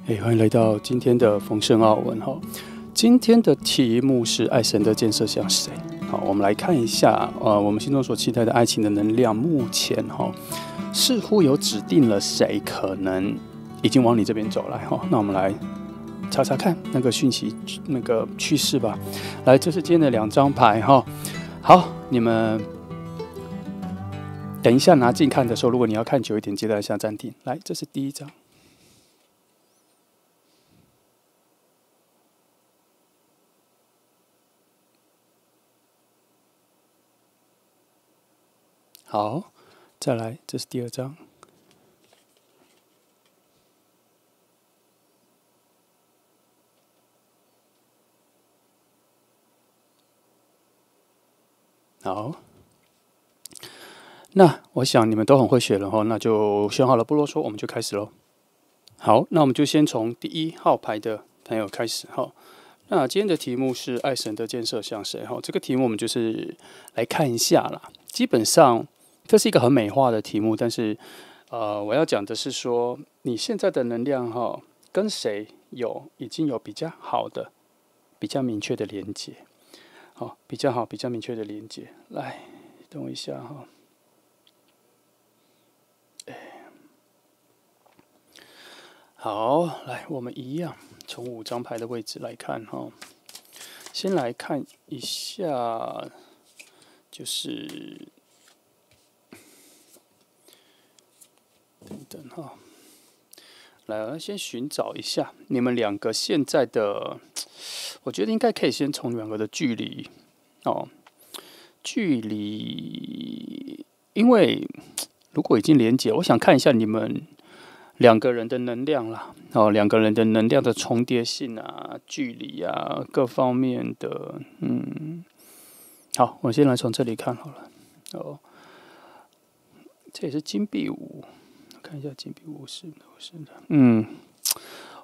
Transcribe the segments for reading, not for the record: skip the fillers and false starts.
欢迎来到今天的丰盛奥文哈。今天的题目是爱神的建设像谁？好，我们来看一下，我们心中所期待的爱情的能量，目前似乎有指定了谁可能已经往你这边走来哈。那我们来查查看那个讯息那个趋势吧。来，这是今天的2张牌哈。好，你们等一下拿近看的时候，如果你要看久一点，记得按下暂停。来，这是第1张。好，再来，这是第2张。好，那我想你们都很会选了哈，那就选好了，不啰嗦，我们就开始喽。好，那我们就先从第1号牌的朋友开始哈。那今天的题目是爱神的建设像谁哈？这个题目我们就是来看一下啦。基本上这是一个很美化的题目，但是我要讲的是说，你现在的能量哈，跟谁已经有比较好的、比较明确的连接，好，比较好、比较明确的连接。来，等我一下哈。好，来，我们一样从5张牌的位置来看哈。先来看一下，就是等等哈。来，先寻找一下你们2个现在的，我觉得应该可以先从2个的距离哦，距离，因为如果已经连结，我想看一下你们2个人的能量啦，哦，2个人的能量的重叠性啊、距离啊各方面的，好，我先来从这里看好了。哦，这也是金币5，看一下金币5是的，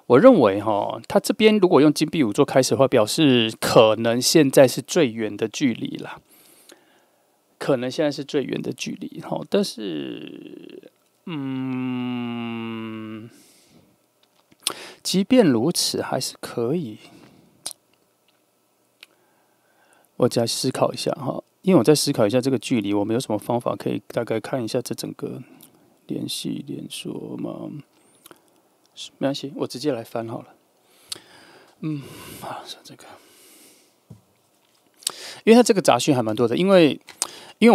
我认为他这边如果用金币5做开始的话，表示可能现在是最远的距离啦，可能现在是最远的距离哈，但是。即便如此，还是可以。我再思考一下哈，因为我在思考一下这个距离，我们有什么方法可以大概看一下这整个联系连锁吗？没关系，我直接来翻好了。像这个，因为它这个杂讯还蛮多的，因为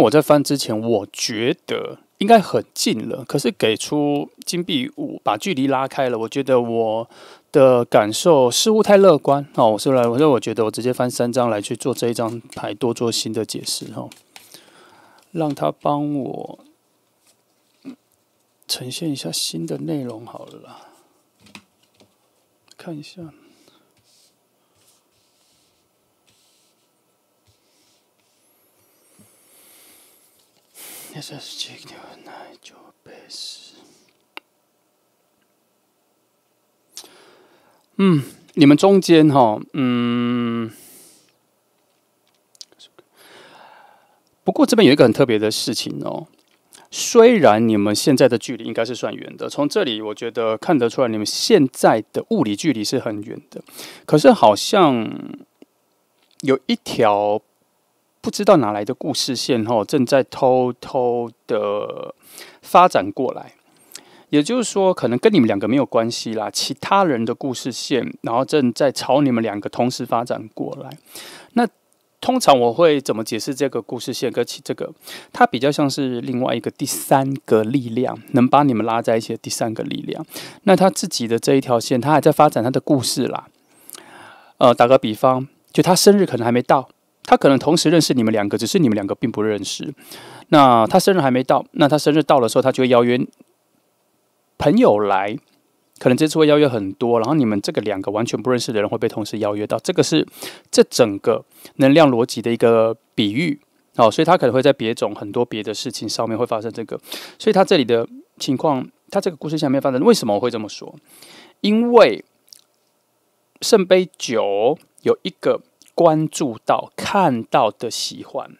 我在翻之前，我觉得应该很近了，可是给出金币5，把距离拉开了，我觉得我的感受似乎太乐观哦。所以我觉得我直接翻3张来去做这一张牌，多做新的解释哈，让他帮我呈现一下新的内容好了啦。看一下。你们中间不过这边有一个很特别的事情哦。虽然你们现在的距离应该是算远的，从这里我觉得看得出来，你们现在的物理距离是很远的，可是好像有一条不知道哪来的故事线正在偷偷的发展过来。也就是说，可能跟你们2个没有关系啦，其他人的故事线，然后正在朝你们2个同时发展过来。那通常我会怎么解释这个故事线跟这个？它比较像是另外一个第3个力量，能把你们拉在一起的第3个力量。那他自己的这一条线，他还在发展他的故事啦。打个比方，就他生日可能还没到，他可能同时认识你们2个，只是你们2个并不认识。那他生日还没到，那他生日到的时候，他就会邀约朋友来，可能这次会邀约很多，然后你们这个2个完全不认识的人会被同时邀约到，这个是这整个能量逻辑的一个比喻，所以他可能会在很多别的事情上面会发生这个，所以他这里的情况，他这个故事下面发生，为什么我会这么说？因为圣杯9有一个关注到、看到的喜欢，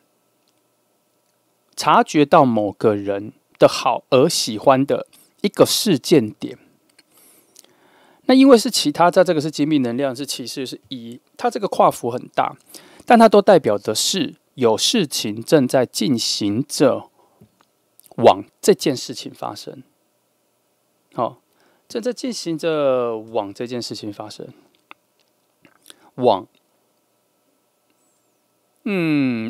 察觉到某个人的好而喜欢的一个事件点。那因为是其他，在这个是精密能量，是其实是一，它这个跨幅很大，但它都代表的是有事情正在进行着往这件事情发生。好，正在进行着往这件事情发生。往，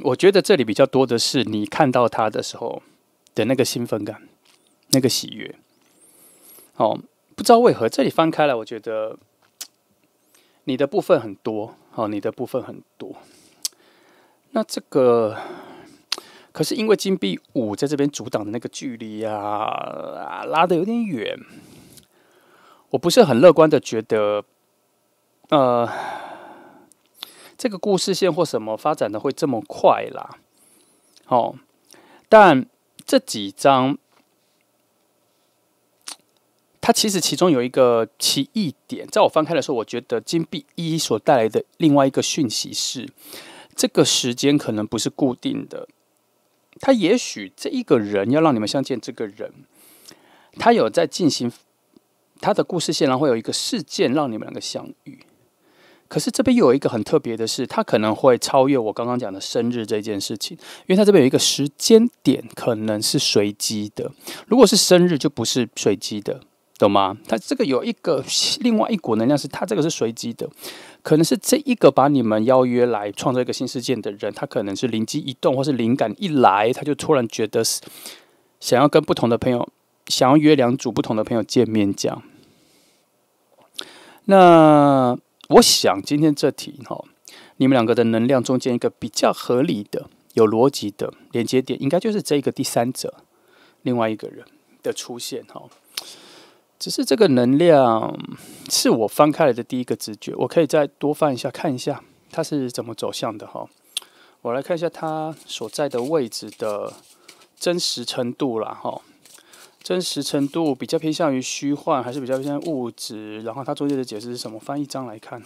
我觉得这里比较多的是你看到它的时候的那个兴奋感，那个喜悦。哦，不知道为何这里翻开来，我觉得你的部分很多，你的部分很多。那这个，可是因为金币5在这边阻挡的那个距离拉得有点远，我不是很乐观的觉得，这个故事线或什么发展的会这么快啦。但这几章，它其实其中有一个奇异点，在我翻开的时候，我觉得金币1所带来的另外一个讯息是，这个时间可能不是固定的。他也许这一个人要让你们相见，这个人他有在进行他的故事线，然后会有一个事件让你们两个相遇。可是这边又有一个很特别的是，他可能会超越我刚刚讲的生日这件事情，因为他这边有一个时间点可能是随机的，如果是生日就不是随机的，懂吗？他这个有一个另外一股能量是，他这个是随机的，可能是这一个把你们邀约来创造一个新事件的人，他可能是灵机一动，或是灵感一来，他就突然觉得想要跟不同的朋友，想要约2组不同的朋友见面这样。那我想今天这题你们两个的能量中间一个比较合理的、有逻辑的连接点，应该就是这个第三者，另外一个人的出现只是这个能量是我翻开来的第一个直觉，我可以再多翻一下看一下它是怎么走向的我来看一下它所在的位置的真实程度啦真实程度比较偏向于虚幻，还是比较偏向于物质？然后它中间的解释是什么？翻一张来看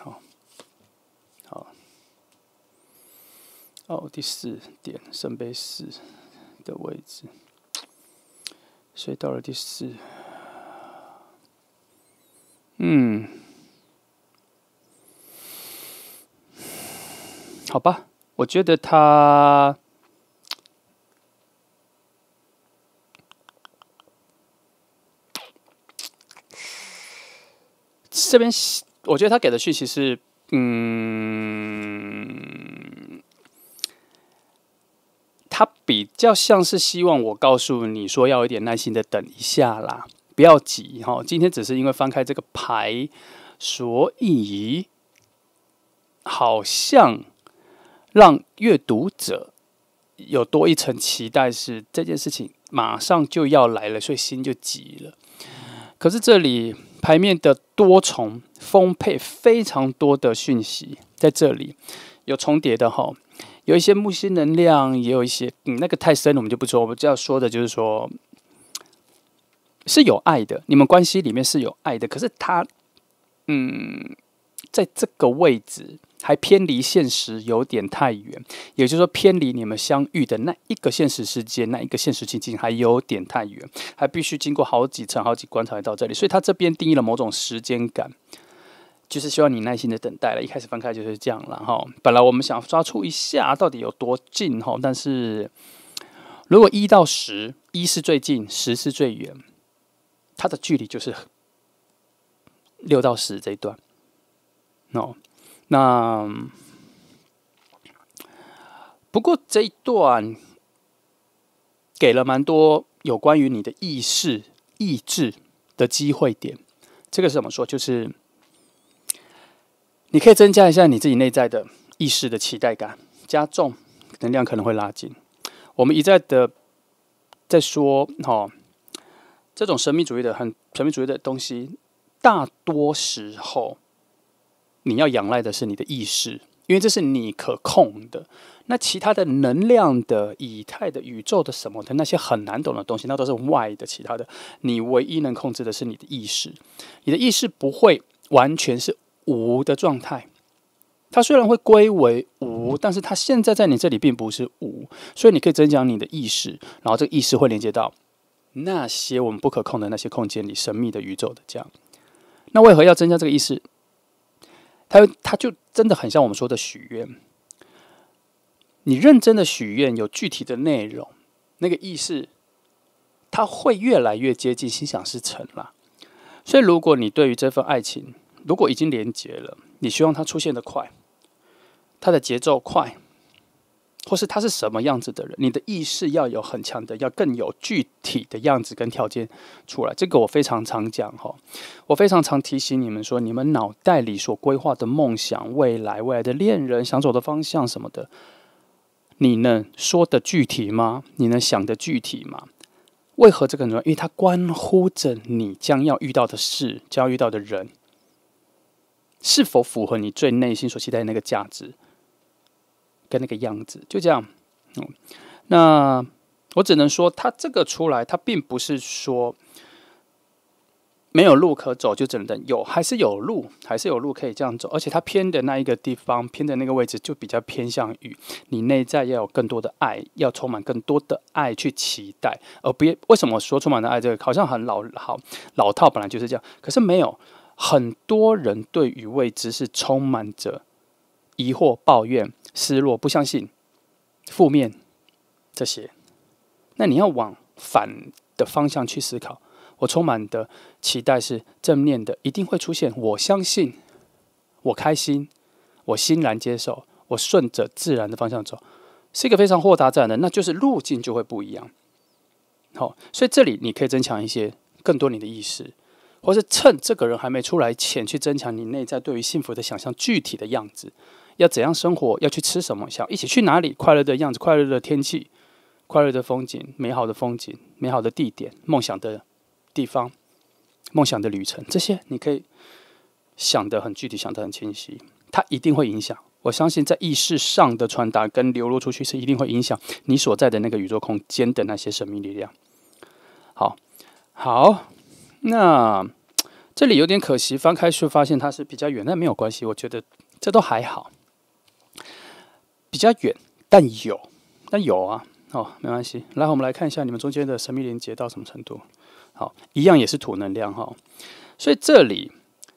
好，第4点圣杯4的位置，所以到了第4，好吧，我觉得他。这边我觉得他给的讯息是，他比较像是希望我告诉你说要有点耐心的等一下啦，不要急今天只是因为翻开这个牌，所以好像让阅读者有多一层期待，是这件事情马上就要来了，所以心就急了。可是这里牌面的多重丰沛，非常多的讯息在这里有重叠的有一些木星能量，也有一些那个太深了，我们就不说。我们要说的就是说，是有爱的，你们关系里面是有爱的，可是他在这个位置还偏离现实有点太远，也就是说偏离你们相遇的那一个现实世界，那一个现实情境还有点太远，还必须经过好几层好几关才到这里，所以他这边定义了某种时间感，就是希望你耐心的等待了。一开始翻开就是这样了本来我们想抓出一下到底有多近但是如果1到10， 1是最近，10是最远，它的距离就是6到10这一段那不过这一段给了蛮多有关于你的意识、意志的机会点。这个是怎么说？就是你可以增加一下你自己内在的意识的期待感，加重能量可能会拉近。我们一再的在说这种神秘主义的东西，大多时候你要仰赖的是你的意识，因为这是你可控的。那其他的能量的、以太的、宇宙的什么的那些很难懂的东西，那都是外的。其他的，你唯一能控制的是你的意识。你的意识不会完全是无的状态，它虽然会归为无，但是它现在在你这里并不是无，所以你可以增强你的意识，然后这个意识会连接到那些我们不可控的那些空间里神秘的宇宙的这样。那为何要增加这个意识？它就真的很像我们说的许愿。你认真的许愿，有具体的内容，那个意识它会越来越接近心想事成啦。所以，如果你对于这份爱情，如果已经连结了，你希望它出现的快，它的节奏快，或是他是什么样子的人，你的意识要有很强的，要更有具体的样子跟条件出来。这个我非常常讲哈，我非常常提醒你们说，你们脑袋里所规划的梦想、未来的恋人、想走的方向什么的，你能说的具体吗？你能想的具体吗？为何这个很重要？因为它关乎着你将要遇到的事、将要遇到的人，是否符合你最内心所期待的那个价值跟那个样子。就这样。那我只能说，它这个出来，它并不是说没有路可走就只能等，还是有路可以这样走，而且它偏的那一个地方，偏的那个位置就比较偏向于你内在要有更多的爱，要充满更多的爱去期待，而不为什么说充满的爱这个好像很老套，本来就是这样，可是没有，很多人对于未知是充满着疑惑、抱怨、失落、不相信、负面这些，那你要往反的方向去思考。我充满的期待是正面的，一定会出现。我相信，我开心，我欣然接受，我顺着自然的方向走，是一个非常豁达自然的，那就是路径就会不一样。好，所以这里你可以增强一些更多你的意识，或是趁这个人还没出来前去增强你内在对于幸福的想象，具体的样子，要怎样生活，要去吃什么，想一起去哪里，快乐的样子，快乐的天气，快乐的风景，美好的风景，美好的地点，梦想的地方，梦想的旅程，这些你可以想得很具体，想得很清晰，它一定会影响。我相信在意识上的传达跟流露出去，是一定会影响你所在的那个宇宙空间的那些神秘力量。好，那这里有点可惜，翻开书发现它是比较远，但没有关系，我觉得这都还好。比较远，但有啊，没关系。来，我们来看一下你们中间的神秘连接到什么程度。好，一样也是土能量哈，所以这里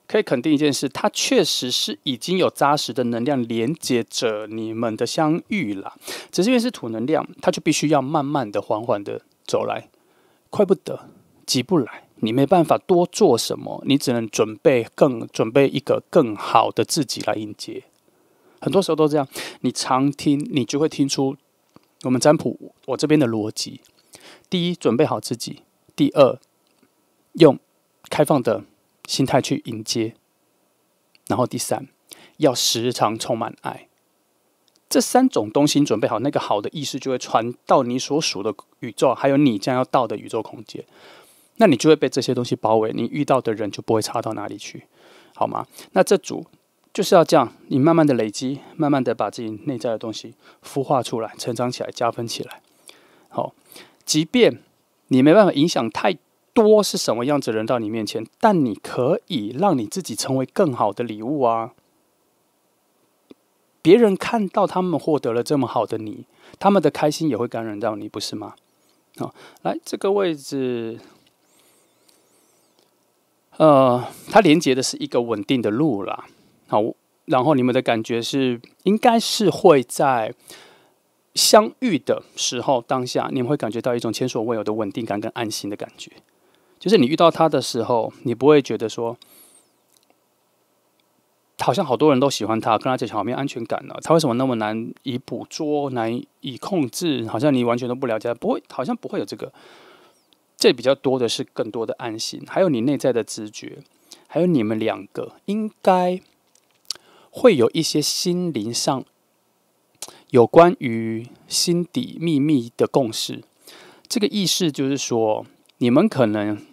可以肯定一件事，它确实是已经有扎实的能量连接着你们的相遇啦。只是因为是土能量，它就必须要慢慢的、缓缓的走来，快不得，急不来。你没办法多做什么，你只能准备一个更好的自己来迎接。很多时候都这样，你常听，你就会听出我们占卜我这边的逻辑：第一，准备好自己；第二，用开放的心态去迎接，然后第三，要时常充满爱。这三种东西准备好，那个好的意识就会传到你所属的宇宙，还有你将要到的宇宙空间。那你就会被这些东西包围，你遇到的人就不会差到哪里去，好吗？那这组就是要这样，你慢慢的累积，慢慢的把自己内在的东西孵化出来，成长起来，加分起来。好，即便你没办法影响太多是什么样子的人到你面前，但你可以让你自己成为更好的礼物啊！别人看到他们获得了这么好的你，他们的开心也会感染到你，不是吗？好，来这个位置，它连接的是一个稳定的路啦。好，然后你们的感觉是，应该是会在相遇的时候当下，你们会感觉到一种前所未有的稳定感跟安心的感觉。就是你遇到他的时候，你不会觉得说，好像好多人都喜欢他，跟他在一起好没安全感呢。他为什么那么难以捕捉、难以控制？好像你完全都不了解，不会，好像不会有这个。这比较多的是更多的安心，还有你内在的直觉，还有你们两个应该会有一些心灵上有关于心底秘密的共识。这个意识就是说，你们可能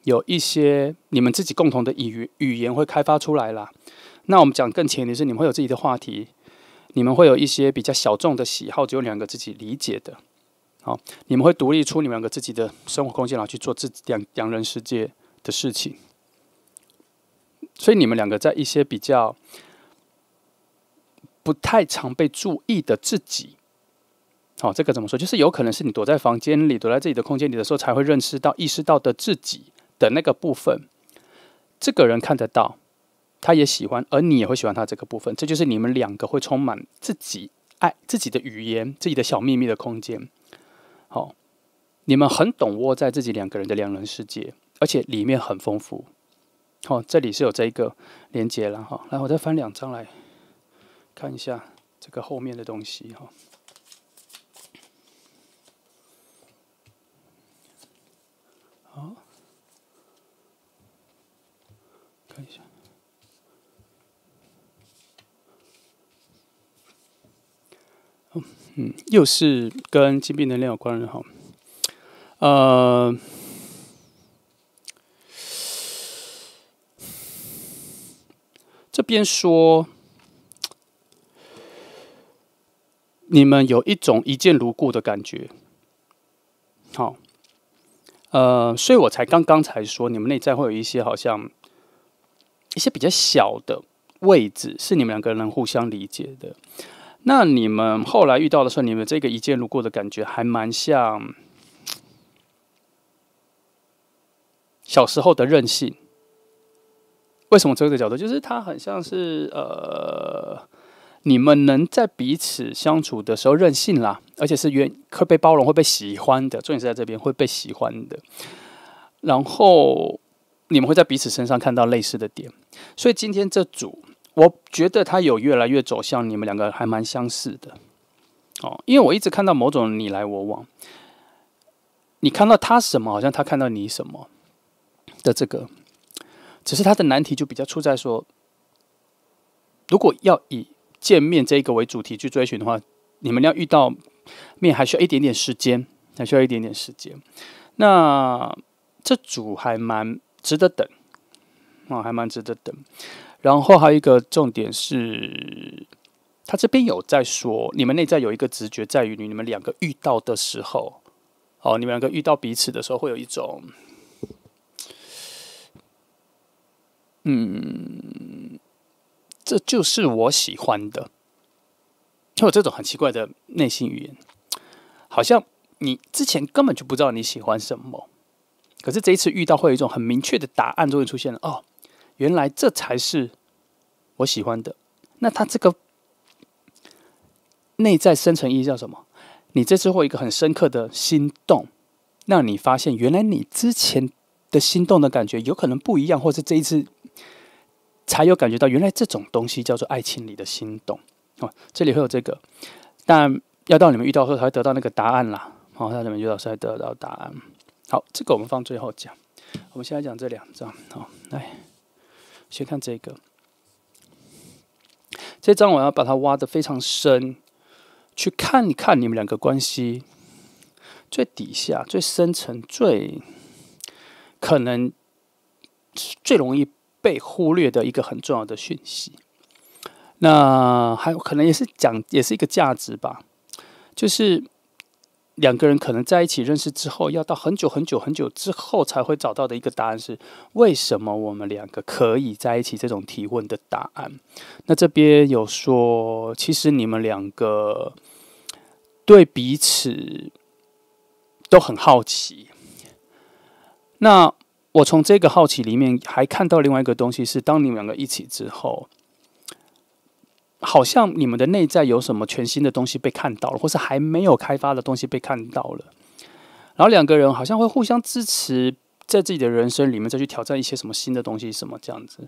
有一些你们自己共同的语言会开发出来啦。那我们讲更前提是，你们会有自己的话题，你们会有一些比较小众的喜好，只有两个自己理解的。好，你们会独立出你们两个自己的生活空间，然后去做自己两人世界的事情。所以你们两个在一些比较不太常被注意的自己，好，这个怎么说？就是有可能是你躲在房间里、躲在自己的空间里的时候，才会认识到、意识到的自己的那个部分，这个人看得到，他也喜欢，而你也会喜欢他这个部分，这就是你们两个会充满自己爱、自己的语言、自己的小秘密的空间。好，你们很懂窝在自己两个人的两人世界，而且里面很丰富。好，这里是有这一个连接了哈。来，我再翻2张来看一下这个后面的东西哈。好，看一下。又是跟金币能量有关的哈。这边说你们有一种一见如故的感觉，好，所以我才刚刚才说你们内在会有一些好像一些比较小的位置是你们两个人互相理解的。那你们后来遇到的时候，你们这个一见如故的感觉还蛮像小时候的任性。为什么这个角度？就是它很像是你们能在彼此相处的时候任性啦，而且是会被包容、会被喜欢的。重点是在这边会被喜欢的，然后你们会在彼此身上看到类似的点。所以今天这组，我觉得它有越来越走向你们两个还蛮相似的。哦，因为我一直看到某种你来我往，你看到他什么，好像他看到你什么的这个。只是他的难题就比较出在说，如果要以见面这个为主题去追寻的话，你们要遇到面还需要一点点时间，那这组还蛮值得等，还蛮值得等。然后还有一个重点是，他这边有在说，你们内在有一个直觉，在于你们两个遇到的时候，你们两个遇到彼此的时候，会有一种。这就是我喜欢的，就有这种很奇怪的内心语言，好像你之前根本就不知道你喜欢什么，可是这一次遇到会有一种很明确的答案就会出现了。哦，原来这才是我喜欢的。那他这个内在深层意义叫什么？你这次会有一个很深刻的心动，让你发现原来你之前的心动的感觉有可能不一样，或是这一次才有感觉到，原来这种东西叫做爱情里的心动。这里会有这个，但要到你们遇到的时候才会得到那个答案啦。到你们遇到才会得到答案。好，这个我们放最后讲。我们现在讲这2张。好，来，先看这个。这张我要把它挖得非常深，去看一看你们两个关系最底下、最深层、最可能最容易被忽略的一个很重要的讯息。那还有可能也是一个价值吧，就是两个人可能在一起认识之后，要到很久很久很久之后才会找到的一个答案是：为什么我们两个可以在一起？这种提问的答案。那这边有说，其实你们两个对彼此都很好奇。那我从这个好奇里面还看到另外一个东西是，当你们两个一起之后，好像你们的内在有什么全新的东西被看到了，或是还没有开发的东西被看到了，然后两个人好像会互相支持，在自己的人生里面再去挑战一些什么新的东西，什么这样子。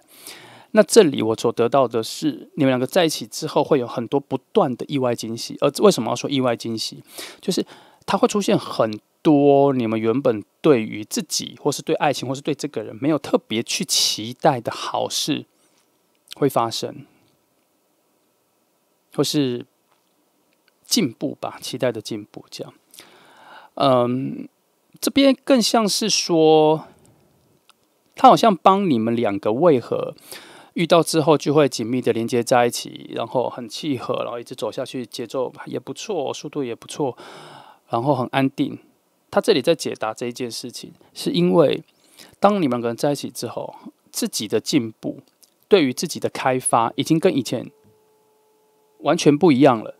那这里我所得到的是，你们两个在一起之后会有很多不断的意外惊喜。而为什么要说意外惊喜？就是它会出现很多你们原本对于自己，或是对爱情，或是对这个人没有特别去期待的好事会发生，或是进步吧，期待的进步这样。这边更像是说，他好像帮你们两个为何遇到之后就会紧密的连接在一起，然后很契合，然后一直走下去，节奏也不错，速度也不错，然后很安定。他这里在解答这一件事情，是因为当你们两个人在一起之后，自己的进步，对于自己的开发，已经跟以前完全不一样了。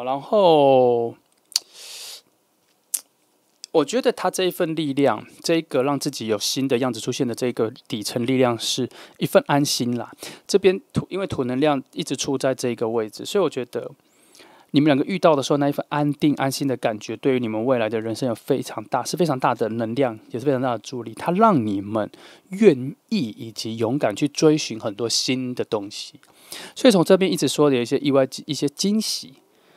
然后我觉得他这一份力量，这一个让自己有新的样子出现的这个底层力量，是一份安心啦。这边因为土能量一直处在这个位置，所以我觉得你们两个遇到的时候，那一份安定、安心的感觉，对于你们未来的人生有非常大的能量，也是非常大的助力。它让你们愿意以及勇敢去追寻很多新的东西。所以从这边一直说的一些意外、一些惊喜，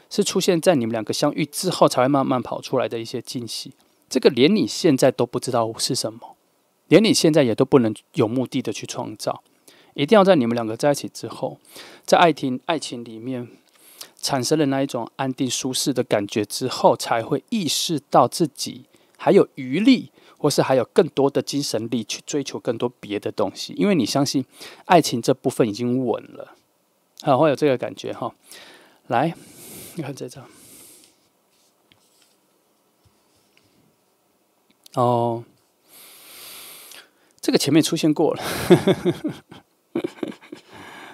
是出现在你们两个相遇之后才会慢慢跑出来的一些惊喜。这个连你现在都不知道是什么，连你现在也都不能有目的的去创造，一定要在你们两个在一起之后，在爱情里面产生了那一种安定舒适的感觉之后，才会意识到自己还有余力，或是还有更多的精神力去追求更多别的东西，因为你相信爱情这部分已经稳了，会有这个感觉哈。来，你看这张。哦，这个前面出现过了，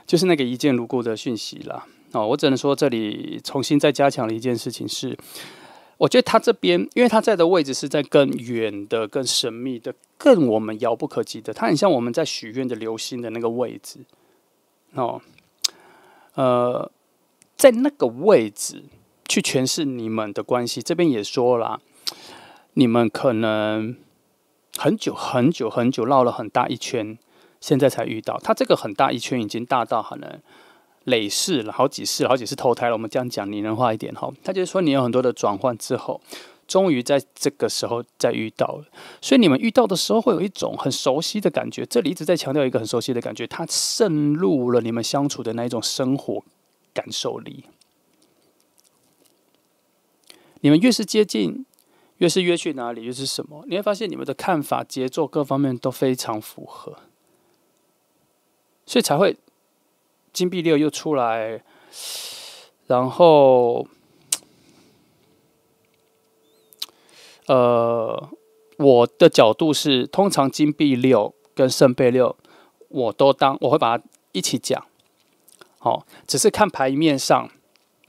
就是那个一见如故的讯息啦。我只能说这里重新再加强了一件事情是，我觉得他这边，因为他在的位置是在更远的、更神秘的、更我们遥不可及的，它很像我们在许愿的流星的那个位置。在那个位置去诠释你们的关系，这边也说啦。你们可能很久绕了很大一圈，现在才遇到。他这个很大一圈已经大到可能累世了，好几世投胎了。我们这样讲拟人化一点哈，他就是说你有很多的转换之后，终于在这个时候再遇到了。所以你们遇到的时候会有一种很熟悉的感觉。这里一直在强调一个很熟悉的感觉，它渗入了你们相处的那一种生活感受力。你们越是接近，越是约去哪里，越是什么，你会发现你们的看法、节奏各方面都非常符合，所以才会金币六又出来，然后，我的角度是，通常金币六跟圣杯六，我会把它一起讲，只是看牌面上，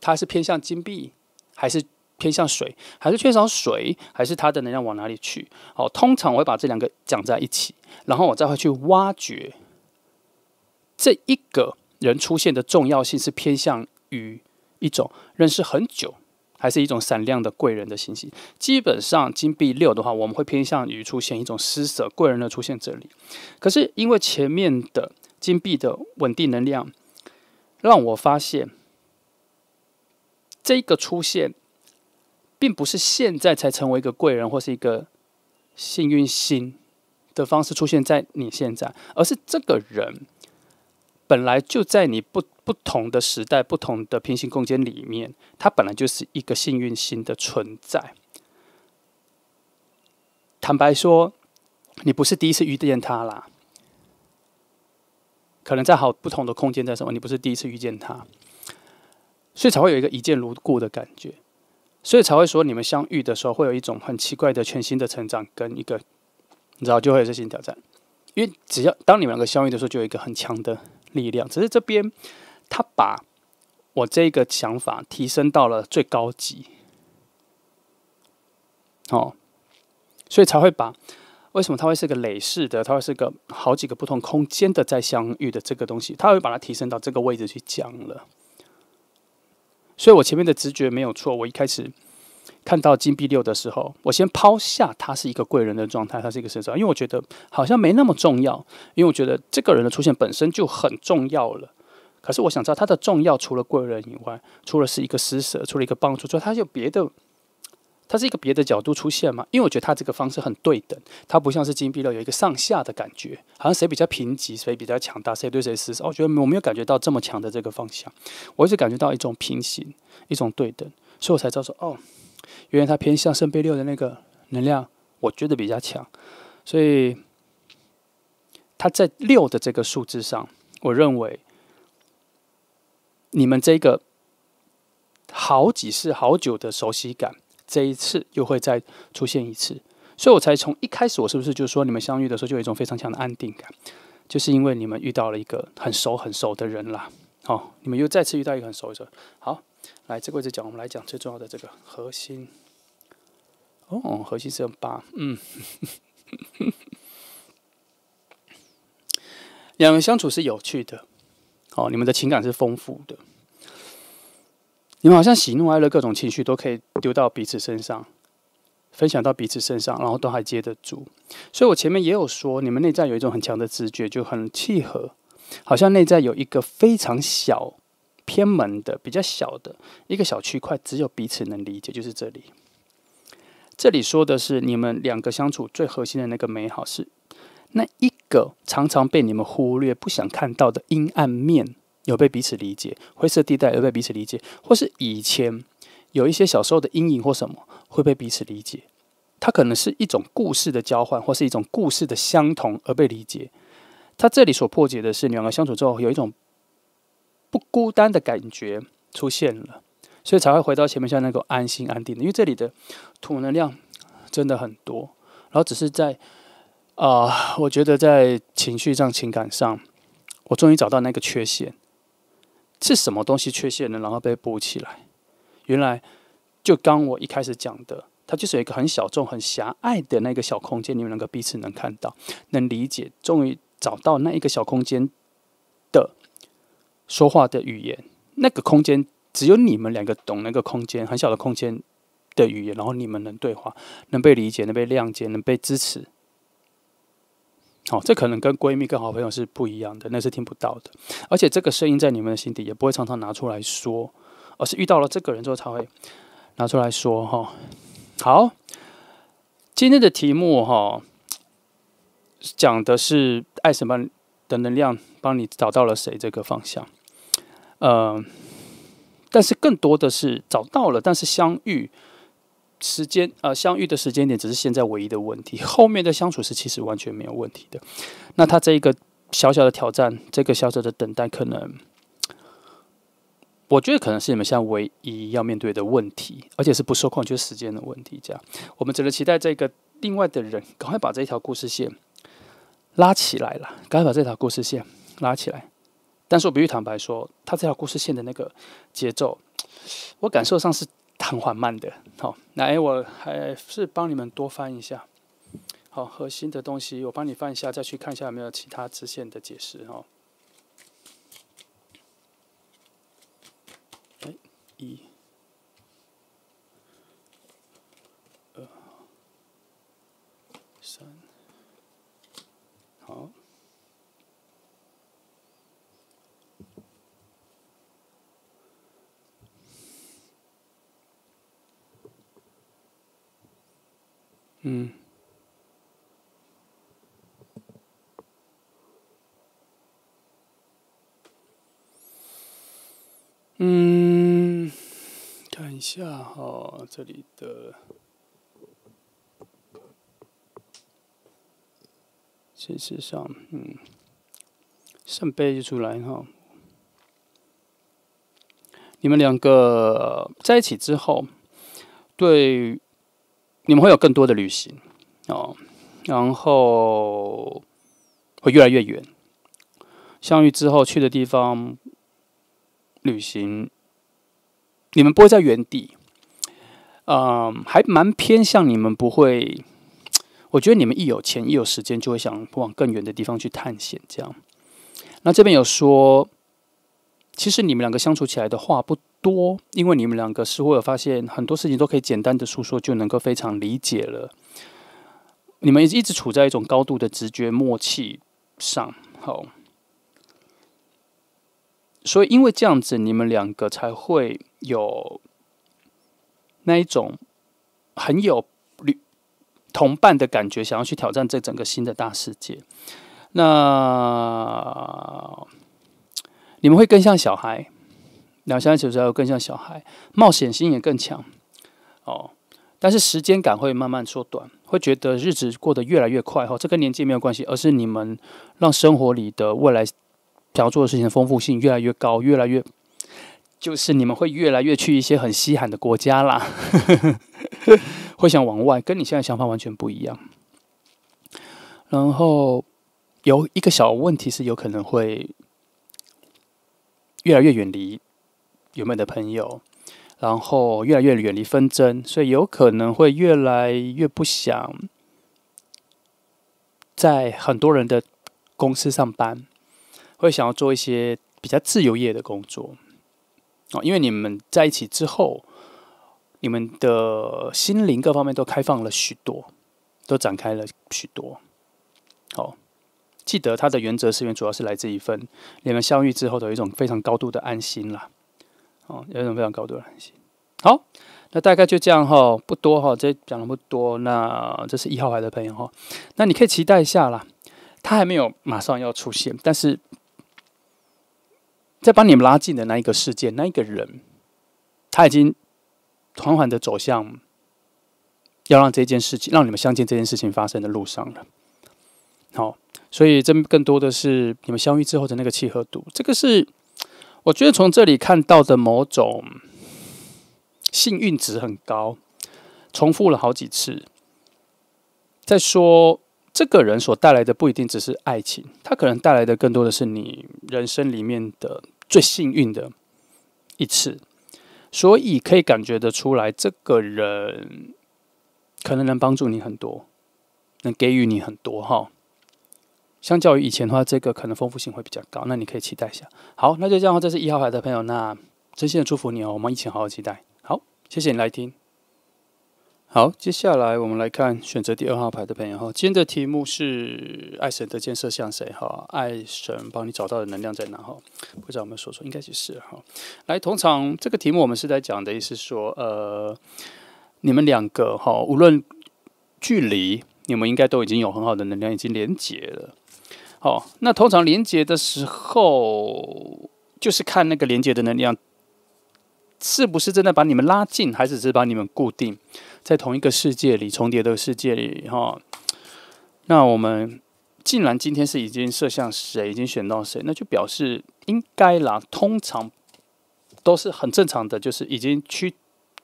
它是偏向金币还是偏向水，还是缺少水，还是它的能量往哪里去？通常我会把这两个讲在一起，然后我再会去挖掘这一个人出现的重要性是偏向于一种认识很久，还是一种闪亮的贵人的信息。基本上金币六的话，我们会偏向于出现一种施舍贵人的出现这里。可是因为前面的金币的稳定能量，让我发现这个出现并不是现在才成为一个贵人或是一个幸运星的方式出现在你现在，而是这个人本来就在你不同的时代、不同的平行空间里面，他本来就是一个幸运星的存在。坦白说，你不是第一次遇见他啦，可能在不同的空间在什么，你不是第一次遇见他，所以才会有一个一见如故的感觉。所以才会说，你们相遇的时候会有一种很奇怪的全新的成长，跟一个你知道就会有这新挑战。因为只要当你们两个相遇的时候，就有一个很强的力量。只是这边他把我这个想法提升到了最高级，所以才会把为什么它会是个累世的，它会是个好几个不同空间的再相遇的这个东西，它会把它提升到这个位置去讲了。所以我前面的直觉没有错，我一开始看到金币六的时候，我先抛下他是一个贵人的状态，他是一个神兽，因为我觉得好像没那么重要，因为我觉得这个人的出现本身就很重要了。可是我想知道他的重要，除了贵人以外，除了是一个施舍，除了一个帮助之外，他有别的，他是一个别的角度出现嘛？因为我觉得他这个方式很对等，他不像是金币六有一个上下的感觉，好像谁比较贫瘠，谁比较强大，谁对谁施舍。我觉得我没有感觉到这么强的这个方向，我一直感觉到一种平行，一种对等，所以我才知道说，原来他偏向圣杯六的那个能量，我觉得比较强，所以他在六的这个数字上，我认为你们这个好几世好久的熟悉感，这一次又会再出现一次，所以我才从一开始，我是不是就是说你们相遇的时候就有一种非常强的安定感，就是因为你们遇到了一个很熟的人啦。你们又再次遇到一个很熟的人。好，来这个位置讲，我们来讲最重要的这个核心。哦，核心是用8，两人相处是有趣的，你们的情感是丰富的，你们好像喜怒哀乐各种情绪都可以丢到彼此身上，分享到彼此身上，然后都还接得住。所以我前面也有说，你们内在有一种很强的直觉，就很契合，好像内在有一个非常小、偏门的、比较小的一个小区块，只有彼此能理解，就是这里。这里说的是你们两个相处最核心的那个美好，是那一个常常被你们忽略、不想看到的阴暗面，有被彼此理解；灰色地带有被彼此理解，或是以前有一些小时候的阴影或什么会被彼此理解。它可能是一种故事的交换，或是一种故事的相同而被理解。它这里所破解的是，两个相处之后有一种不孤单的感觉出现了，所以才会回到前面像那个安心安定的。因为这里的土能量真的很多，然后只是在我觉得在情绪上、情感上，我终于找到那个缺陷是什么东西缺陷了，然后被补起来。原来就刚我一开始讲的，它就是有一个很小众、很狭隘的那个小空间，你们两个彼此能看到、能理解，终于找到那一个小空间的说话的语言。那个空间只有你们两个懂那个空间，很小的空间的语言，然后你们能对话，能被理解，能被谅解，能被支持。这可能跟闺蜜、跟好朋友是不一样的，那是听不到的。而且这个声音在你们的心底也不会常常拿出来说，而是遇到了这个人之后才会拿出来说。好，今天的题目讲的是爱什么的能量帮你找到了谁这个方向。但是更多的是找到了，但是相遇的时间点只是现在唯一的问题，后面的相处是其实完全没有问题的。那他这一个小小的挑战，这个小小的等待，可能我觉得可能是你们现在唯一要面对的问题，而且是不受控，就是时间的问题。这样，我们只能期待这个另外的人赶快把这一条故事线拉起来了，赶快把这条故事线拉起来。但是我必须坦白说，他这条故事线的那个节奏，我感受上是很缓慢的。来，我还是帮你们多翻一下。好，核心的东西我帮你翻一下，再去看一下有没有其他支线的解释。1、2、3，好。看一下这里的事实上，圣杯就出来你们两个在一起之后，对你们会有更多的旅行然后会越来越远。相遇之后去的地方旅行，你们不会在原地，还蛮偏向你们不会。我觉得你们一有钱一有时间，就会想往更远的地方去探险。这样，那这边有说，其实你们两个相处起来的话不多，因为你们两个似乎有发现很多事情都可以简单的诉说，就能够非常理解了。你们一直处在一种高度的直觉默契上，所以因为这样子，你们两个才会有那一种很有同伴的感觉，想要去挑战这整个新的大世界。那你们会更像小孩，两相爱的时候更像小孩，冒险心也更强但是时间感会慢慢缩短，会觉得日子过得越来越快这跟年纪没有关系，而是你们让生活里的未来想要做的事情的丰富性越来越高，越来越就是你们会越来越去一些很稀罕的国家啦，会想往外，跟你现在想法完全不一样。然后有一个小问题是，有可能会越来越远离原本的朋友，然后越来越远离纷争，所以有可能会越来越不想在很多人的公司上班，会想要做一些比较自由业的工作哦，因为你们在一起之后，你们的心灵各方面都开放了许多，都展开了许多。好，记得它的原则是因为主要是来自一份你们相遇之后的一种非常高度的安心啦，哦，有一种非常高度的安心。好，那大概就这样哈，不多哈，这讲了不多。那这是1号牌的朋友哈，那你可以期待一下啦，他还没有马上要出现，但是在把你们拉近的那一个事件，那一个人，他已经缓缓的走向要让这件事情，让你们相见这件事情发生的路上了。好，所以这更多的是你们相遇之后的那个契合度，这个是我觉得从这里看到的某种幸运值很高，重复了好几次。再说这个人所带来的不一定只是爱情，他可能带来的更多的是你人生里面的最幸运的一次，所以可以感觉得出来，这个人可能能帮助你很多，能给予你很多哈。相较于以前的话，这个可能丰富性会比较高，那你可以期待一下。好，那就这样，这是1号牌的朋友，那真心的祝福你哦，我们一起好好期待。好，谢谢你来听。好，接下来我们来看选择第2号牌的朋友哈。今天的题目是爱神的箭射向谁哈？爱神帮你找到的能量在哪哈？不知道有没有说错，应该是哈。来，通常这个题目我们是在讲的意思说，你们两个哈，无论距离，你们应该都已经有很好的能量已经连结了。好，那通常连接的时候，就是看那个连接的能量是不是真的把你们拉近，还是只是把你们固定在同一个世界里、重叠的世界里哈。那我们既然今天是已经射向谁，已经选到谁，那就表示应该啦，通常都是很正常的，就是已经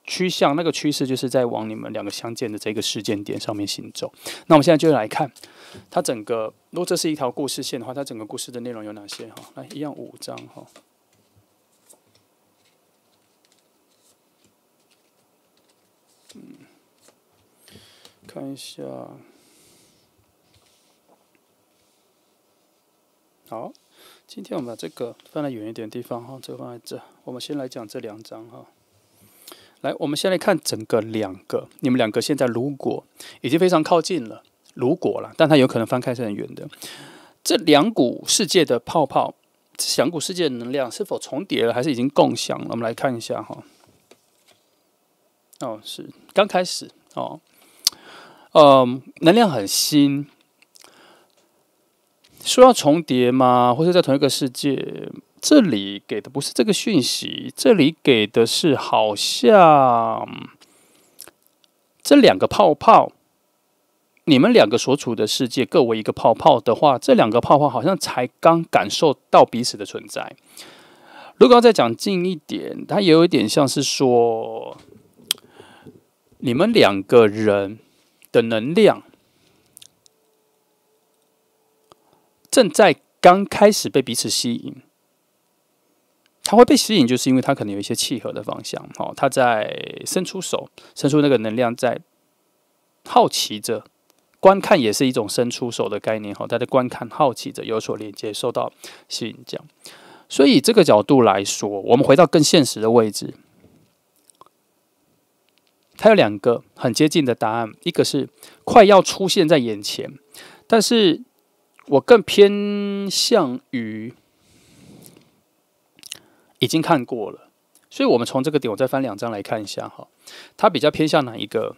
趋向那个趋势，就是在往你们两个相见的这个时间点上面行走。那我们现在就来看它整个，如果这是一条故事线的话，它整个故事的内容有哪些哈？来，一样5张哈。看一下，好，今天我们把这个放在远一点的地方哈，这个放在这。我们先来讲这2张哈。来，我们先来看整个你们两个现在如果已经非常靠近了，如果啦，但它有可能翻开是很远的。这2股世界的泡泡，这2股世界的能量是否重叠了，还是已经共享了？我们来看一下哈。哦，是刚开始哦。能量很新，说要重叠吗？或者在同一个世界？这里给的不是这个讯息，这里给的是好像这2个泡泡，你们2个所处的世界各为一个泡泡的话，这2个泡泡好像才刚感受到彼此的存在。如果要再讲近一点，它也有一点像是说，你们2个人的能量正在刚开始被彼此吸引。他会被吸引，就是因为他可能有一些契合的方向，他在伸出手，伸出那个能量，在好奇着观看，也是一种伸出手的概念，他在观看、好奇着，有所连接，受到吸引，这样。所以这个角度来说，我们回到更现实的位置，它有2个很接近的答案，一个是快要出现在眼前，但是我更偏向于已经看过了，所以我们从这个点，我再翻2张来看一下哈，它比较偏向哪一个？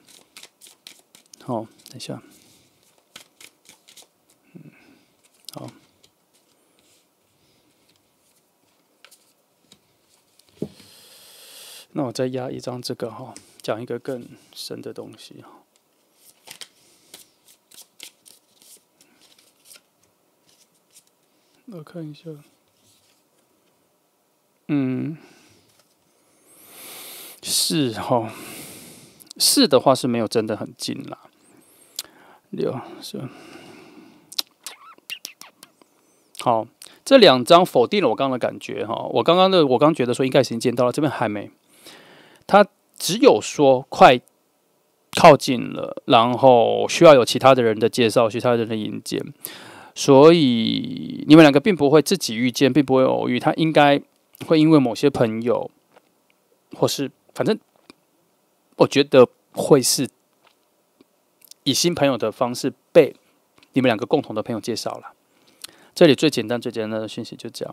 好，等一下，好，那我再压一张这个哈，讲一个更深的东西哈。我看一下。是哈，是的话是没有真的很近啦。6是，好，这2张否定了我刚刚的感觉哈。我刚觉得说应该已经见到了，这边还没。只有说快靠近了，然后需要有其他的人的介绍，其他人的引荐，所以你们两个并不会自己遇见，并不会偶遇，他应该会因为某些朋友，或是反正我觉得会是以新朋友的方式被你们两个共同的朋友介绍了。这里最简单的讯息就这样。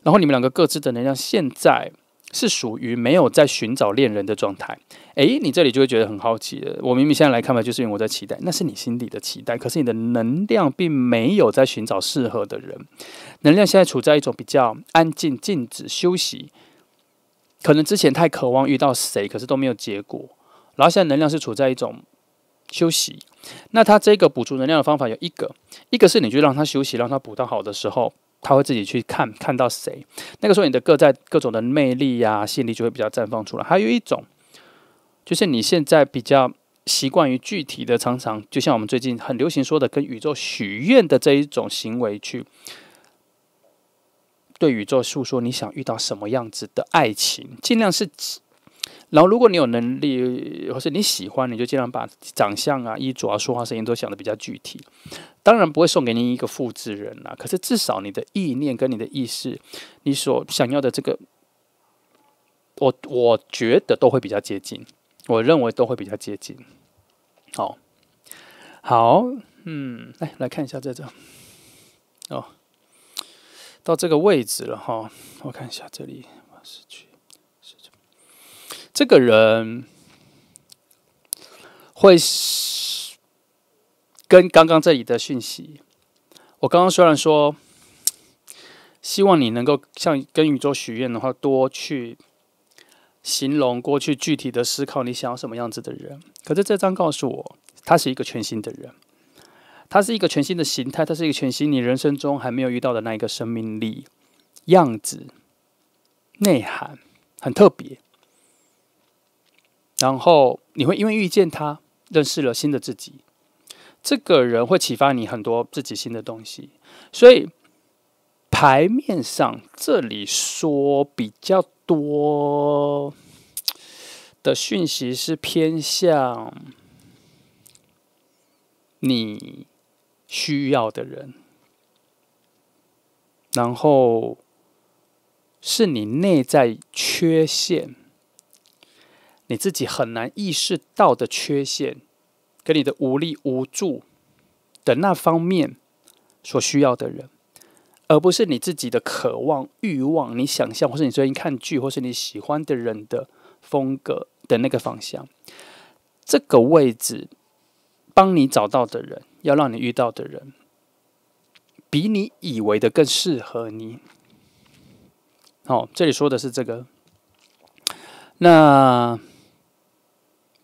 然后你们两个各自的能量现在是属于没有在寻找恋人的状态。你这里就会觉得很好奇了。我明明现在来看吧，就是因为我在期待，那是你心里的期待，可是你的能量并没有在寻找适合的人。能量现在处在一种比较安静、静止、休息，可能之前太渴望遇到谁，可是都没有结果。然后现在能量是处在一种休息。那他这个补足能量的方法有一个是你就让他休息，让他补到好的时候，他会自己去看到谁，那个时候你的各种的魅力呀、吸引力就会比较绽放出来。还有一种就是你现在比较习惯于具体的，常常就像我们最近很流行说的，跟宇宙许愿的这一种行为，去对宇宙诉说你想遇到什么样子的爱情，尽量是。然后，如果你有能力，或是你喜欢，你就尽量把长相啊、衣着啊、说话声音都想得比较具体。当然不会送给你一个复制人啦，可是至少你的意念跟你的意识，你所想要的这个，我觉得都会比较接近。我认为都会比较接近。好，来看一下这张。到这个位置了哈，我看一下这里，这个人会跟刚刚这里的讯息，我刚刚虽然说希望你能够像跟宇宙许愿的话，多去形容过去具体的思考你想要什么样子的人，可是这张告诉我，他是一个全新的人，他是一个全新的形态，他是一个全新你人生中还没有遇到的那一个生命力、样子、内涵，很特别。然后你会因为遇见他，认识了新的自己。这个人会启发你很多自己新的东西。所以牌面上这里说比较多的讯息是偏向你需要的人，然后是你内在缺陷。你自己很难意识到的缺陷，跟你的无力无助的那方面所需要的人，而不是你自己的渴望、欲望、你想象，或是你最近看剧，或是你喜欢的人的风格的那个方向。这个位置帮你找到的人，要让你遇到的人，比你以为的更适合你。这里说的是这个。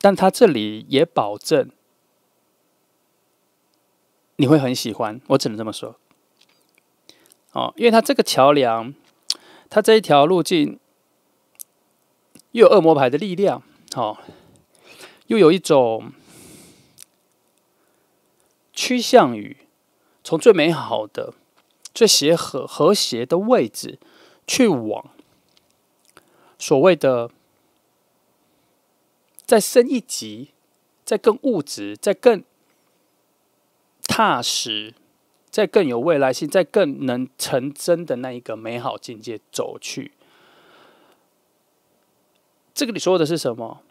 但他这里也保证你会很喜欢，我只能这么说。因为他这个桥梁，他这一条路径又有恶魔牌的力量，又有一种趋向于从最美好的、最和谐的位置去往所谓的再升一级，再更物质，再更踏实，再更有未来性，再更能成真的那一个美好境界走去。这个你说的是什么？